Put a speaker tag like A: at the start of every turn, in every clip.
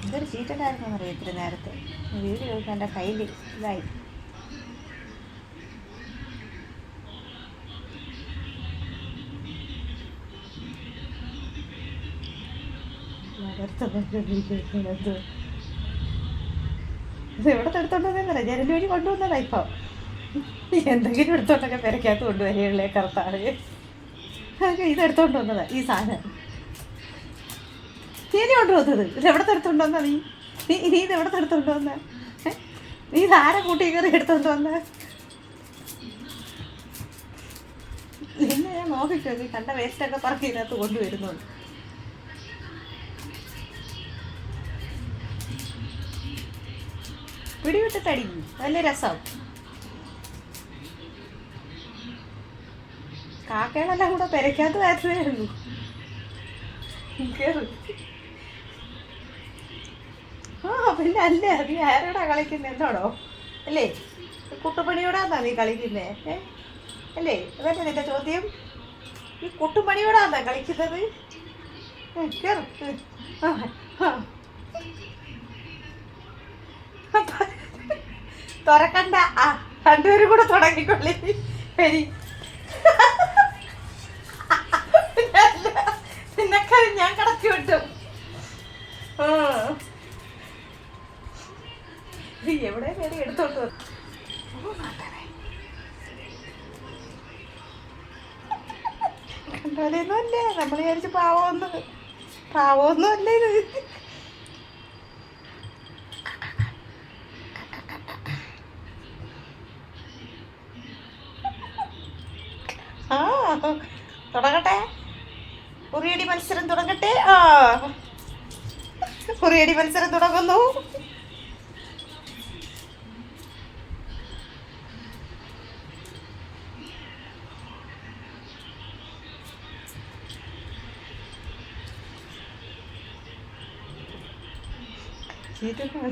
A: എന്തൊരു ചീറ്റലായിരുന്നു അറിയാം ഇത്തിരി നേരത്തെ വീഡിയോ എടുക്കാൻ എൻ്റെ കയ്യിൽ ഇതായി. ഇത് എവിടെ എടുത്തോണ്ടതെന്നല്ല ജനൽ വഴി കൊണ്ടുവന്നതാ. ഇപ്പം എന്തെങ്കിലും എടുത്തോണ്ടൊക്കെ പെരക്കകത്ത് കൊണ്ടുവരികയുള്ളേ കറുത്താണ്. ഇതെടുത്തോണ്ട് വന്നതാ ഈ സാധനം. നീ കൊണ്ടുവന്നത് ഇത് എവിടെ എടുത്തോണ്ട് വന്ന? നീ ഇതെവിടെ എടുത്തോണ്ട് വന്ന? നീ ഇതാരെ കൂട്ടി കയറി എടുത്തോണ്ട് വന്ന? നിന്നെ ഞാൻ നോക്കിക്കോ, നീ കണ്ട വേസ്റ്റൊക്കെ പറക്കി ഇതിനകത്ത് കൊണ്ടുവരുന്നുണ്ട്. പിടിവിട്ടിട്ടടിക്കും, നല്ല രസം. കാക്കകളെല്ലാം കൂടെ പെരക്കകത്ത് വരത്തേ ഉള്ളൂ. ആ പിന്നെ അല്ലേ, നീ ആരോടാ കളിക്കുന്നത്? എന്നോടോ അല്ലേ? കുട്ടുപണിയോടാന്നാ നീ കളിക്കുന്നേ? അല്ലേ? അതല്ലേ നിന്റെ ചോദ്യം? ഈ കുട്ടുപണിയോടാന്നാ കളിക്കുന്നത്? തുറക്കണ്ട, രണ്ടുപേരും കൂടെ തുടങ്ങിക്കൊള്ളി. ശരി, നിന്നൊക്കെ ഞാൻ കടത്തി വിട്ടു. എവിടെ കയറി എടുത്തോട്ട് കണ്ടോലെയൊന്നും അല്ലേ നമ്മൾ വിചാരിച്ച് പാവമൊന്നും അല്ലേ ഇത്. ആ തുടങ്ങട്ടെ, ഉറിയടി മത്സരം തുടങ്ങട്ടെ. ഉറിയടി മത്സരം തുടങ്ങുന്നു.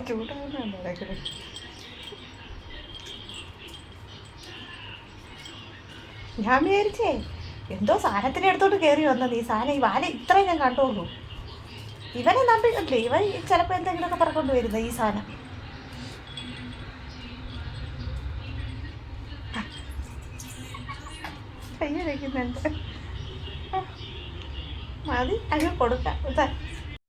A: ചൂടാകുന്നുണ്ടോ ഇടയ്ക്ക്? ഞാൻ വിചാരിച്ചേ എന്തോ സാധനത്തിൻ്റെ അടുത്തോട്ട് കയറി വന്നത്. ഈ സാധനം ഈ വാല ഇത്രയും ഞാൻ കണ്ടോളൂ. ഇവനെ നമ്പില്ലേ, ഇവൻ ചിലപ്പോൾ എന്തെങ്കിലുമൊക്കെ പറക്കൊണ്ട് വരുന്നത് ഈ സാധനം. കയ്യ വയ്ക്കുന്നുണ്ട്. മതി, അങ്ങ് കൊടുക്കാം.